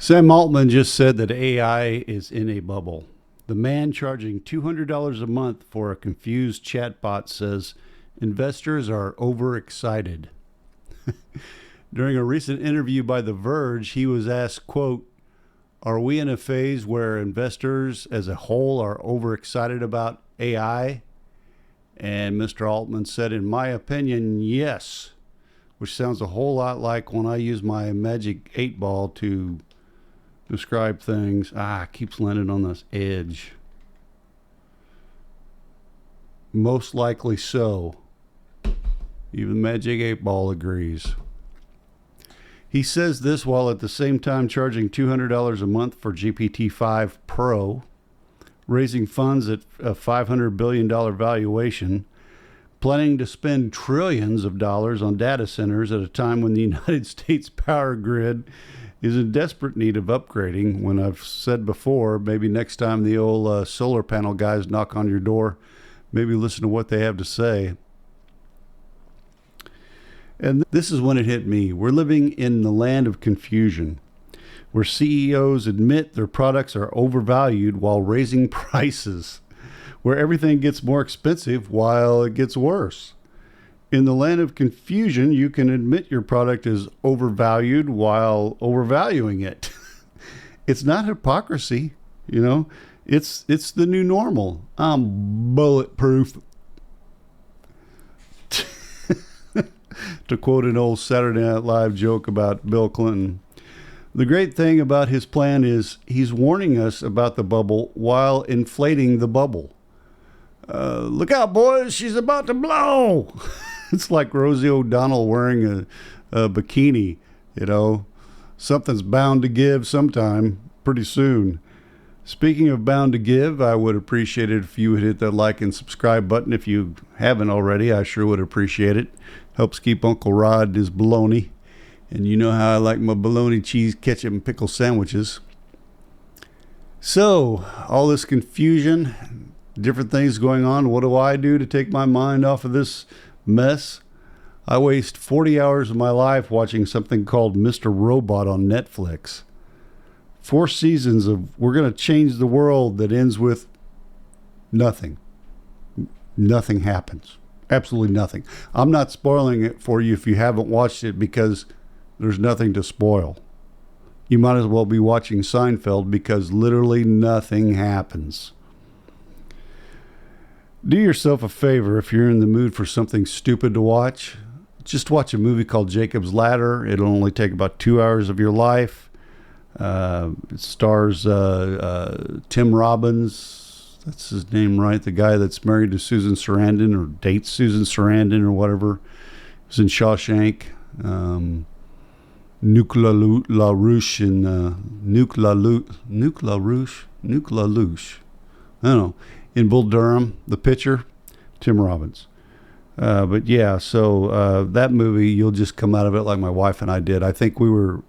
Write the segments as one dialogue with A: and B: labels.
A: Sam Altman just said that AI is in a bubble. The man charging $200 a month for a confused chatbot says investors are overexcited. During a recent interview by The Verge, he was asked, quote, "Are we in a phase where investors as a whole are overexcited about AI?" And Mr. Altman said, "In my opinion, yes," which sounds a whole lot like when I use my magic 8 ball to describe things. It keeps landing on this edge. Most likely so. Even Magic 8 Ball agrees. He says this while at the same time charging $200 a month for GPT-5 Pro, raising funds at a $500 billion valuation, planning to spend trillions of dollars on data centers at a time when the United States power grid is in desperate need of upgrading. When I've said before, maybe next time the old solar panel guys knock on your door, maybe listen to what they have to say. And this is when it hit me. We're living in the land of confusion, where CEOs admit their products are overvalued while raising prices, where everything gets more expensive while it gets worse. In the land of confusion, you can admit your product is overvalued while overvaluing it. It's not hypocrisy, It's the new normal. I'm bulletproof. To quote an old Saturday Night Live joke about Bill Clinton. The great thing about his plan is he's warning us about the bubble while inflating the bubble. Look out, boys, she's about to blow. It's like Rosie O'Donnell wearing a bikini, Something's bound to give sometime pretty soon. Speaking of bound to give, I would appreciate it if you would hit that like and subscribe button. If you haven't already, I sure would appreciate it. Helps keep Uncle Rod his bologna. And you know how I like my bologna, cheese, ketchup, and pickle sandwiches. So, all this confusion, different things going on. What do I do to take my mind off of this mess? I waste 40 hours of my life watching something called Mr. Robot on Netflix. 4 seasons of we're going to change the world that ends with nothing. Nothing happens. Absolutely nothing. I'm not spoiling it for you if you haven't watched it because there's nothing to spoil. You might as well be watching Seinfeld because literally nothing happens. Do yourself a favor if you're in the mood for something stupid to watch. Just watch a movie called Jacob's Ladder. It'll only take about 2 hours of your life. It stars Tim Robbins. That's his name, right? The guy that's married to Susan Sarandon or dates Susan Sarandon or whatever. He was in Shawshank. Nuke LaRouche and Nuke LaLouche. I don't know. In Bull Durham, the pitcher, Tim Robbins. But yeah, so that movie, you'll just come out of it like my wife and I did. I think we were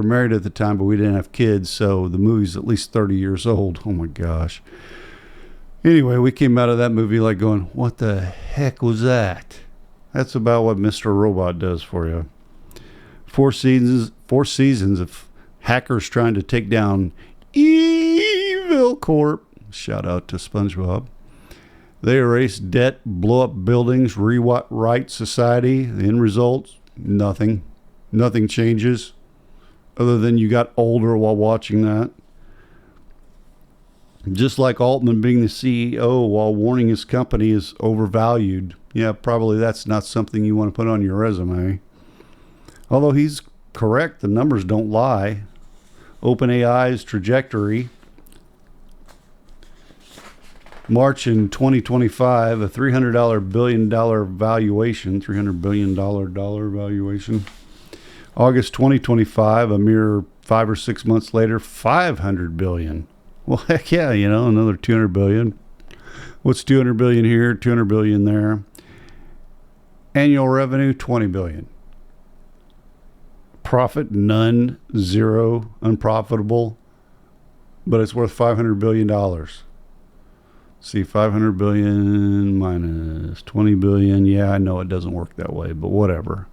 A: married at the time, but we didn't have kids, so the movie's at least 30 years old. Oh my gosh. Anyway, we came out of that movie like going, what the heck was that? That's about what Mr. Robot does for you. 4 seasons of hackers trying to take down Evil Corp. Shout out to SpongeBob. They erase debt, blow up buildings, rewrite society. The end result, nothing. Nothing changes other than you got older while watching that. Just like Altman being the CEO while warning his company is overvalued. Yeah, probably that's not something you want to put on your resume. Although he's correct, the numbers don't lie. OpenAI's trajectory, March in 2025, a $300 billion valuation, $300 billion valuation. August 2025, a mere 5 or 6 months later, $500 billion. Well, heck yeah, another $200 billion. What's $200 billion here, $200 billion there? Annual revenue, $20 billion. Profit, none, zero, unprofitable, but it's worth $500 billion. See, 500 billion minus 20 billion. Yeah, I know it doesn't work that way, but whatever.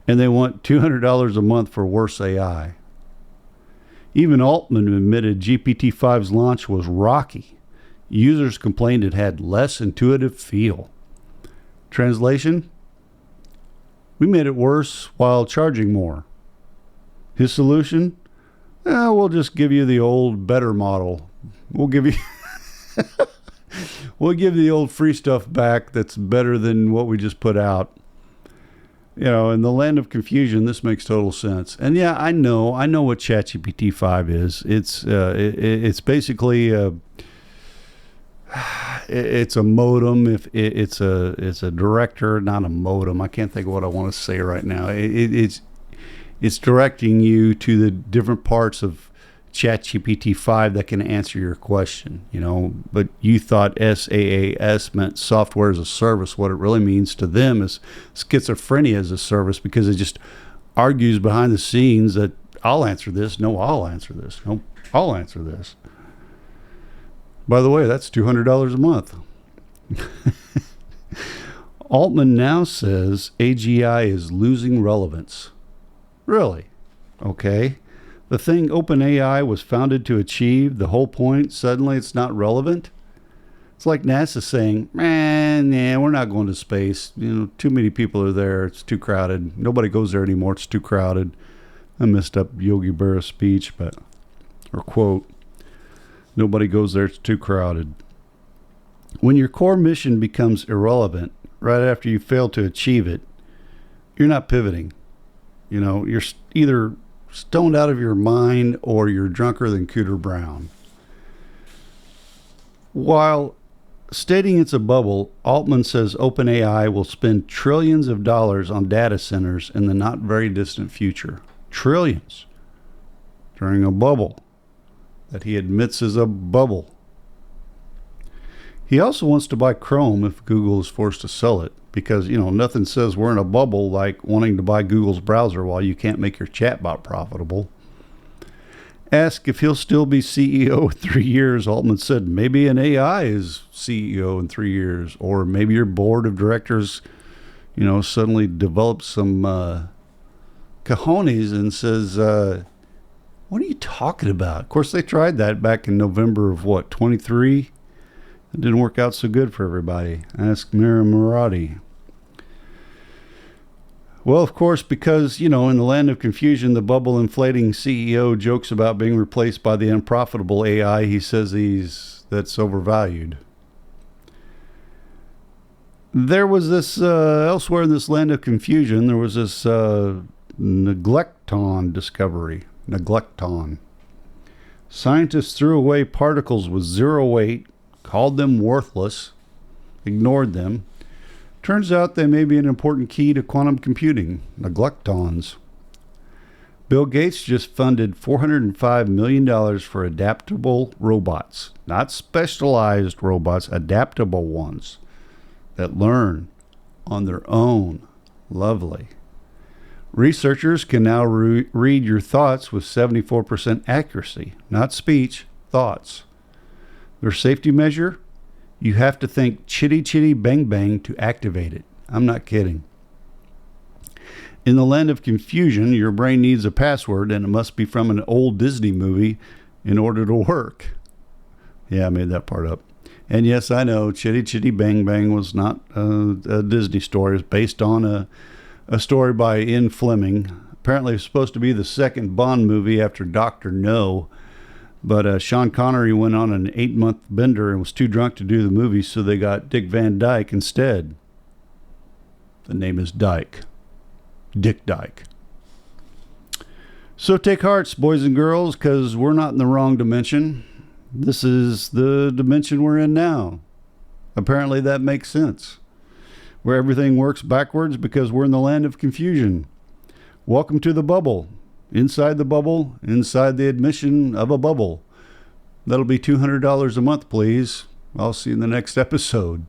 A: And they want $200 a month for worse AI. Even Altman admitted GPT-5's launch was rocky. Users complained it had less intuitive feel. Translation? We made it worse while charging more. His solution? We'll just give you the old, better model. We'll give you the old free stuff back that's better than what we just put out. You know, in the land of confusion, this makes total sense. And yeah, I know what ChatGPT 5 is. It's basically it's a modem. If it's a director, not a modem. I can't think of what I want to say right now. It's directing you to the different parts of ChatGPT 5 that can answer your question, you know, but you thought SaaS meant software as a service. What it really means to them is schizophrenia as a service, because it just argues behind the scenes that I'll answer this. No, I'll answer this. No, I'll answer this. By the way, that's $200 a month. Altman now says AGI is losing relevance. Really? Okay. The thing OpenAI was founded to achieve, the whole point, suddenly it's not relevant? It's like NASA saying, man, yeah, we're not going to space. You know, too many people are there. It's too crowded. Nobody goes there anymore. It's too crowded. I messed up Yogi Berra's speech, or quote, nobody goes there. It's too crowded. When your core mission becomes irrelevant right after you fail to achieve it, you're not pivoting. You know, you're either stoned out of your mind or you're drunker than Cooter Brown. While stating it's a bubble, Altman says OpenAI will spend trillions of dollars on data centers in the not very distant future. Trillions. During a bubble that he admits is a bubble. He also wants to buy Chrome if Google is forced to sell it, because, you know, nothing says we're in a bubble like wanting to buy Google's browser while you can't make your chatbot profitable. Asked if he'll still be CEO in 3 years, Altman said maybe an AI is CEO in 3 years, or maybe your board of directors, you know, suddenly develops some cojones and says, what are you talking about? Of course, they tried that back in November of 23? It didn't work out so good for everybody. Ask Mira Murati. Well, of course, because, you know, in the land of confusion, the bubble inflating CEO jokes about being replaced by the unprofitable AI. He says that's overvalued. There was this, elsewhere in this land of confusion, there was this neglecton discovery. Neglecton. Scientists threw away particles with zero weight, called them worthless, ignored them. Turns out they may be an important key to quantum computing. Neglectons. Bill Gates just funded $405 million for adaptable robots. Not specialized robots, adaptable ones that learn on their own. Lovely. Researchers can now read your thoughts with 74% accuracy. Not speech, thoughts. Their safety measure? You have to think chitty chitty bang bang to activate it. I'm not kidding. In the land of confusion, your brain needs a password, and it must be from an old Disney movie in order to work. Yeah, I made that part up. And yes, I know Chitty Chitty Bang Bang was not a Disney story. It was based on a story by Ian Fleming. Apparently, it's supposed to be the second Bond movie after Dr. No. But Sean Connery went on an 8-month bender and was too drunk to do the movie, so they got Dick Van Dyke instead. The name is Dyke. Dick Dyke. So take hearts, boys and girls, because we're not in the wrong dimension. This is the dimension we're in now. Apparently that makes sense. Where everything works backwards because we're in the land of confusion. Welcome to the bubble. Inside the bubble, inside the admission of a bubble. That'll be $200 a month, please. I'll see you in the next episode.